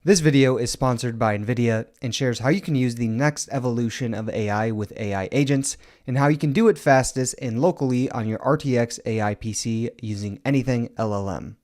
This video is sponsored by Nvidia and shares how you can use the next evolution of AI with AI agents and how you can do it fastest and locally on your RTX AI PC using AnythingLLM.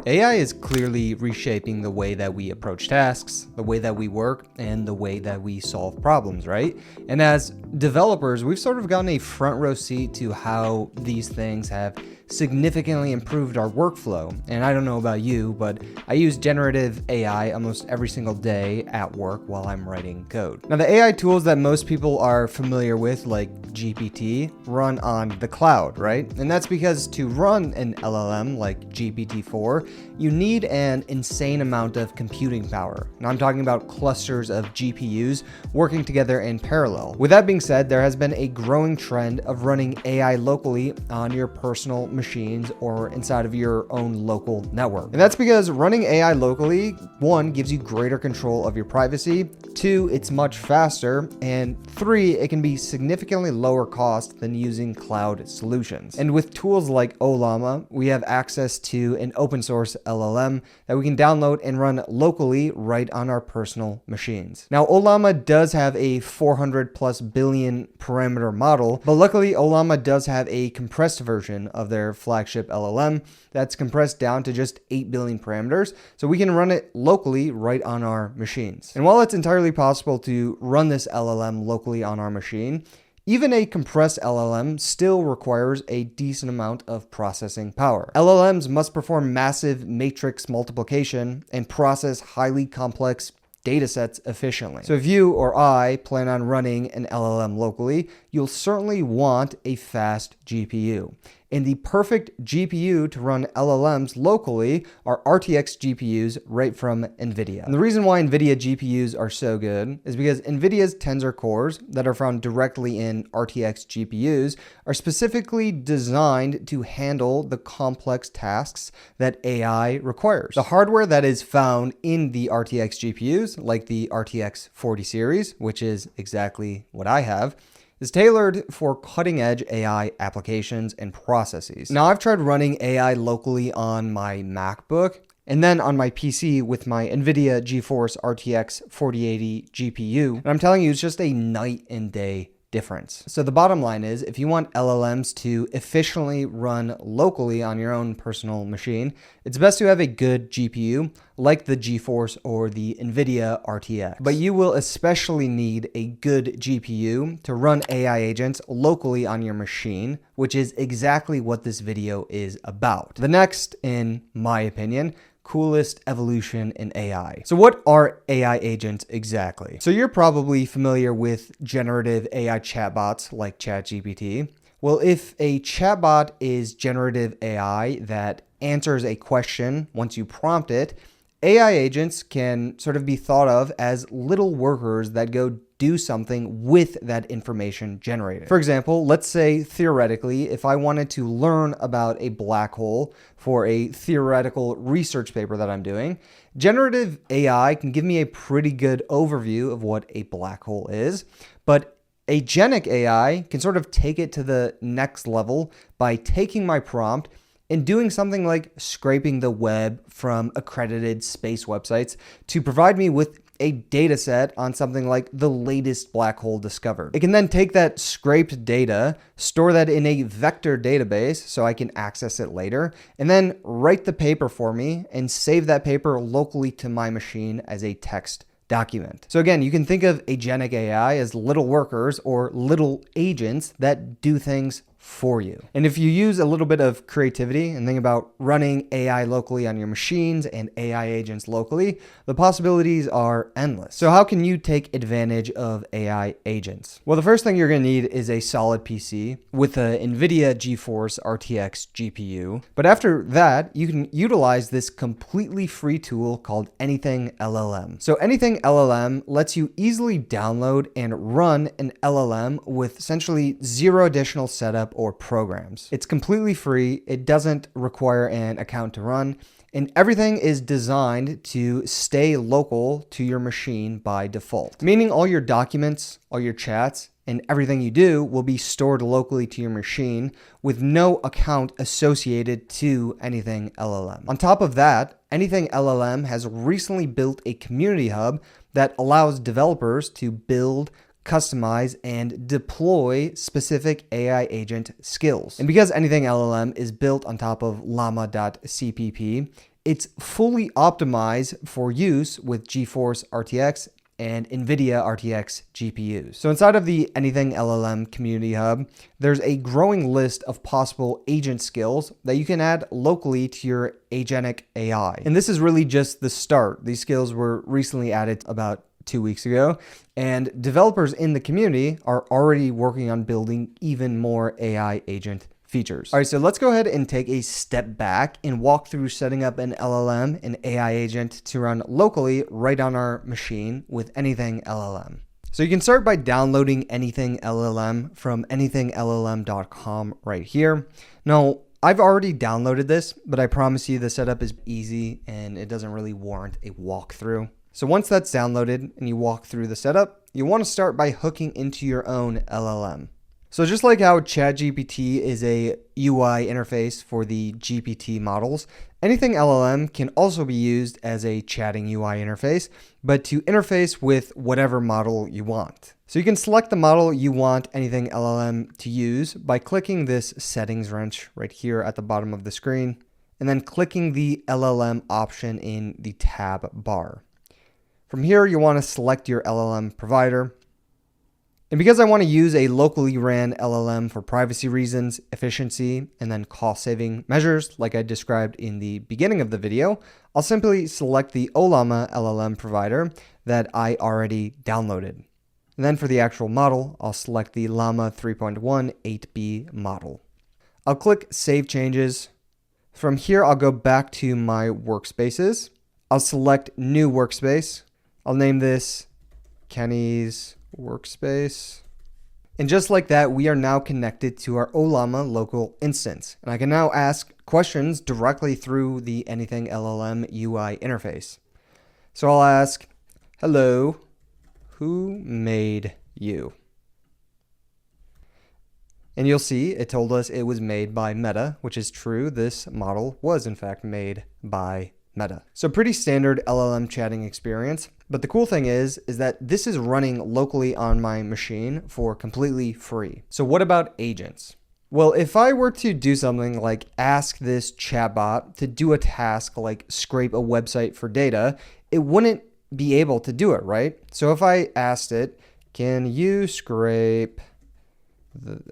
AI is clearly reshaping the way that we approach tasks, the way that we work, and the way that we solve problems, right? And as developers, we've sort of gotten a front row seat to how these things have significantly improved our workflow. And I don't know about you, but I use generative AI almost every single day at work while I'm writing code. Now, the AI tools that most people are familiar with, like GPT, run on the cloud, right? And that's because to run an LLM like GPT-4, you need an insane amount of computing power. Now, I'm talking about clusters of GPUs working together in parallel. With that being said, there has been a growing trend of running AI locally on your personal machines or inside of your own local network. And that's because running AI locally, one, gives you greater control of your privacy, two, it's much faster, and three, it can be significantly lower cost than using cloud solutions. And with tools like Ollama, we have access to an open source LLM that we can download and run locally right on our personal machines. Now, Ollama does have a 400 plus billion parameter model, but luckily Ollama does have a compressed version of their flagship LLM that's compressed down to just 8 billion parameters, so we can run it locally right on our machines. And while it's entirely possible to run this LLM locally on our machine, even a compressed LLM still requires a decent amount of processing power. LLMs must perform massive matrix multiplication and process highly complex datasets efficiently. So if you or I plan on running an LLM locally, you'll certainly want a fast GPU. And the perfect GPU to run LLMs locally are RTX GPUs right from Nvidia. And the reason why Nvidia GPUs are so good is because Nvidia's Tensor cores that are found directly in RTX GPUs are specifically designed to handle the complex tasks that AI requires. The hardware that is found in the RTX GPUs, like the RTX 40 series, which is exactly what I have, is tailored for cutting-edge AI applications and processes. Now, I've tried running AI locally on my MacBook and then on my PC with my Nvidia GeForce RTX 4080 GPU, and I'm telling you, it's just a night and day difference. So the bottom line is, if you want LLMs to efficiently run locally on your own personal machine, it's best to have a good GPU like the GeForce or the Nvidia RTX. But you will especially need a good GPU to run AI agents locally on your machine, which is exactly what this video is about. The next, in my opinion, coolest evolution in AI. So what are AI agents exactly? So you're probably familiar with generative AI chatbots like ChatGPT. Well, if a chatbot is generative AI that answers a question once you prompt it, AI agents can sort of be thought of as little workers that go do something with that information generated. For example, let's say theoretically, if I wanted to learn about a black hole for a theoretical research paper that I'm doing, generative AI can give me a pretty good overview of what a black hole is, but agentic AI can sort of take it to the next level by taking my prompt and doing something like scraping the web from accredited space websites to provide me with a data set on something like the latest black hole discovered. It can then take that scraped data, store that in a vector database so I can access it later, and then write the paper for me and save that paper locally to my machine as a text document. So again, you can think of agentic AI as little workers or little agents that do things for you. And if you use a little bit of creativity and think about running AI locally on your machines and AI agents locally, the possibilities are endless. So how can you take advantage of AI agents? Well, the first thing you're going to need is a solid PC with a Nvidia GeForce RTX GPU. But after that, you can utilize this completely free tool called AnythingLLM. So AnythingLLM lets you easily download and run an LLM with essentially zero additional setup or programs. It's completely free. It doesn't require an account to run, and everything is designed to stay local to your machine by default, meaning all your documents, all your chats, and everything you do will be stored locally to your machine with no account associated to AnythingLLM. On top of that, AnythingLLM has recently built a community hub that allows developers to build, customize, and deploy specific AI agent skills. And because AnythingLLM is built on top of llama.cpp, it's fully optimized for use with GeForce RTX and Nvidia RTX GPUs. So inside of the AnythingLLM community hub, there's a growing list of possible agent skills that you can add locally to your agentic AI. And this is really just the start. These skills were recently added about 2 weeks ago, and developers in the community are already working on building even more AI agent features. All right, so let's go ahead and take a step back and walk through setting up an LLM, an AI agent to run locally right on our machine with AnythingLLM. So you can start by downloading AnythingLLM from anythingllm.com right here. Now, I've already downloaded this, but I promise you the setup is easy and it doesn't really warrant a walkthrough. So once that's downloaded and you walk through the setup, you want to start by hooking into your own LLM. So just like how ChatGPT is a UI interface for the GPT models, AnythingLLM can also be used as a chatting UI interface, but to interface with whatever model you want. So you can select the model you want AnythingLLM to use by clicking this settings wrench right here at the bottom of the screen, and then clicking the LLM option in the tab bar. From here, you want to select your LLM provider. And because I want to use a locally ran LLM for privacy reasons, efficiency, and then cost-saving measures like I described in the beginning of the video, I'll simply select the Ollama LLM provider that I already downloaded. And then for the actual model, I'll select the Llama 3.1 8B model. I'll click Save Changes. From here, I'll go back to my workspaces. I'll select New Workspace. I'll name this Kenny's Workspace. And just like that, we are now connected to our Ollama local instance. And I can now ask questions directly through the AnythingLLM UI interface. So I'll ask, hello, who made you? And you'll see it told us it was made by Meta, which is true. This model was in fact made by Meta. So pretty standard LLM chatting experience. But the cool thing is that this is running locally on my machine for completely free. So what about agents? Well, if I were to do something like ask this chatbot to do a task like scrape a website for data, it wouldn't be able to do it, right? So if I asked it, can you scrape the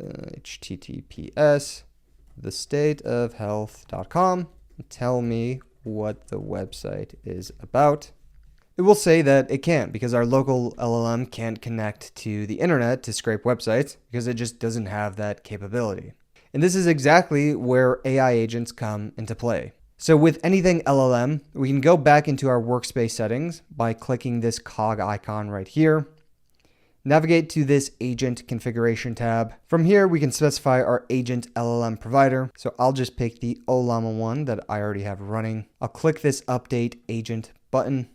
HTTPS, thestateofhealth.com, and tell me what the website is about, it will say that it can't because our local LLM can't connect to the internet to scrape websites because it just doesn't have that capability. And this is exactly where AI agents come into play. So with AnythingLLM, we can go back into our workspace settings by clicking this cog icon right here. Navigate to this agent configuration tab. From here, we can specify our agent LLM provider. So I'll just pick the Ollama one that I already have running. I'll click this update agent button.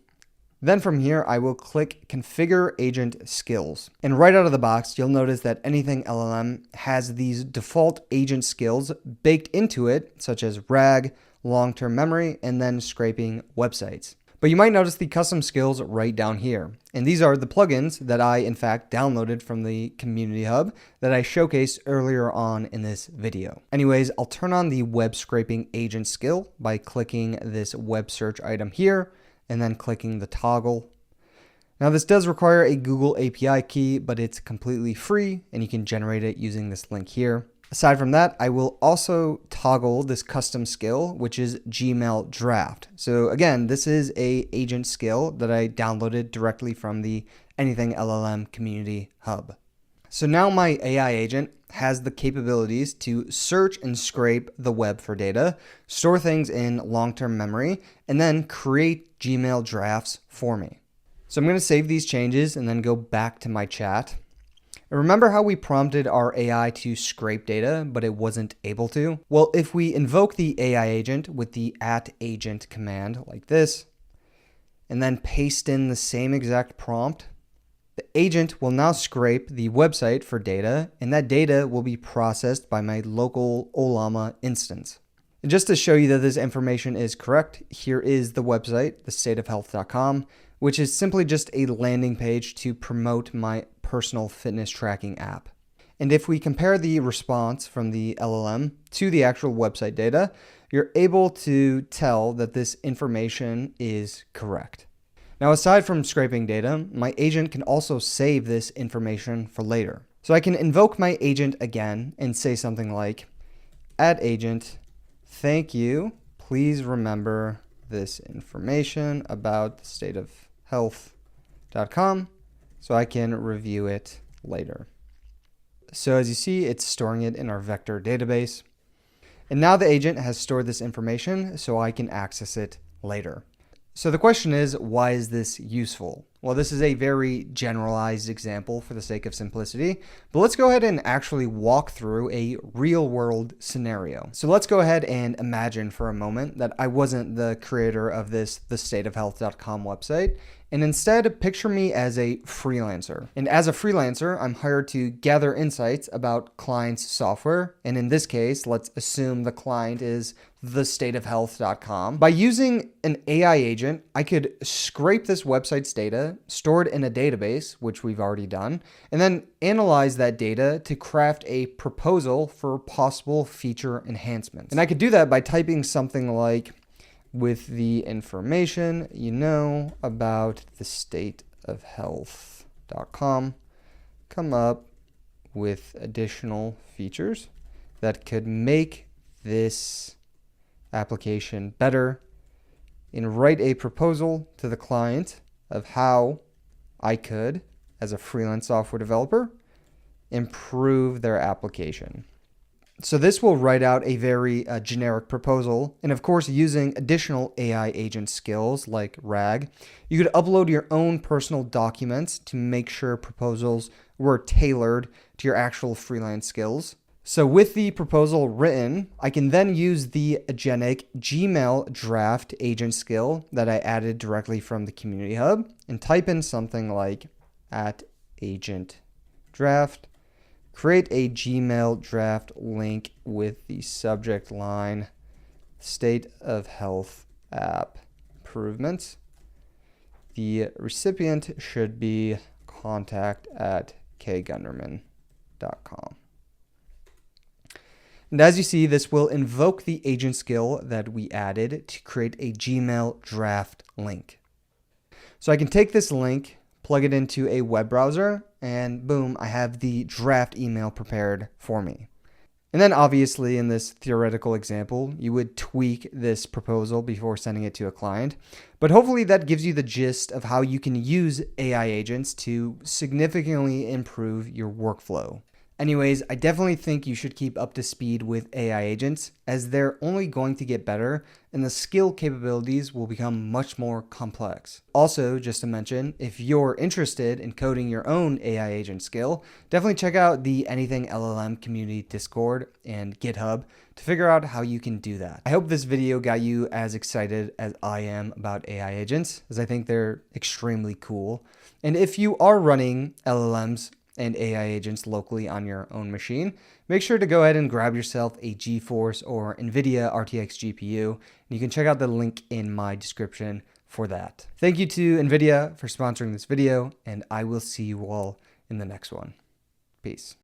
Then from here, I will click Configure Agent Skills. And right out of the box, you'll notice that AnythingLLM has these default agent skills baked into it, such as RAG, long-term memory, and then scraping websites. But you might notice the custom skills right down here. And these are the plugins that I, in fact, downloaded from the community hub that I showcased earlier on in this video. Anyways, I'll turn on the web scraping agent skill by clicking this web search item here, and then clicking the toggle. Now this does require a Google API key, but it's completely free and you can generate it using this link here. Aside from that, I will also toggle this custom skill, which is Gmail draft. So again, this is a agent skill that I downloaded directly from the AnythingLLM community hub. So now my AI agent has the capabilities to search and scrape the web for data, store things in long-term memory, and then create Gmail drafts for me. So I'm going to save these changes and then go back to my chat. And remember how we prompted our AI to scrape data, but it wasn't able to? Well, if we invoke the AI agent with the @agent command like this, and then paste in the same exact prompt, the agent will now scrape the website for data, and that data will be processed by my local Ollama instance. And just to show you that this information is correct, here is the website, thestateofhealth.com, which is simply just a landing page to promote my personal fitness tracking app. And if we compare the response from the LLM to the actual website data, you're able to tell that this information is correct. Now, aside from scraping data, my agent can also save this information for later. So I can invoke my agent again and say something like, @agent, thank you. Please remember this information about the stateofhealth.com so I can review it later. So as you see, it's storing it in our vector database. And now the agent has stored this information so I can access it later. So the question is, why is this useful? Well, this is a very generalized example for the sake of simplicity, but let's go ahead and actually walk through a real world scenario. So let's go ahead and imagine for a moment that I wasn't the creator of this thestateofhealth.com website, and instead picture me as a freelancer. And as a freelancer, I'm hired to gather insights about clients' software. And in this case, let's assume the client is thestateofhealth.com. By using an AI agent, I could scrape this website's data, store it in a database, which we've already done, and then analyze that data to craft a proposal for possible feature enhancements. And I could do that by typing something like, with the information you know about thestateofhealth.com, come up with additional features that could make this application better, and write a proposal to the client of how I could, as a freelance software developer, improve their application. So this will write out a very generic proposal. And of course, using additional AI agent skills like RAG, you could upload your own personal documents to make sure proposals were tailored to your actual freelance skills. So with the proposal written, I can then use the agentic Gmail draft agent skill that I added directly from the Community Hub and type in something like @agent draft. Create a Gmail draft link with the subject line, State of Health App Improvements. The recipient should be contact@kgunderman.com. And as you see, this will invoke the agent skill that we added to create a Gmail draft link. So I can take this link, plug it into a web browser, and boom, I have the draft email prepared for me. And then obviously in this theoretical example, you would tweak this proposal before sending it to a client. But hopefully that gives you the gist of how you can use AI agents to significantly improve your workflow. Anyways, I definitely think you should keep up to speed with AI agents as they're only going to get better and the skill capabilities will become much more complex. Also, just to mention, if you're interested in coding your own AI agent skill, definitely check out the AnythingLLM community Discord and GitHub to figure out how you can do that. I hope this video got you as excited as I am about AI agents, as I think they're extremely cool. And if you are running LLMs and AI agents locally on your own machine, make sure to go ahead and grab yourself a GeForce or Nvidia RTX GPU, and you can check out the link in my description for that. Thank you to Nvidia for sponsoring this video, and I will see you all in the next one. Peace.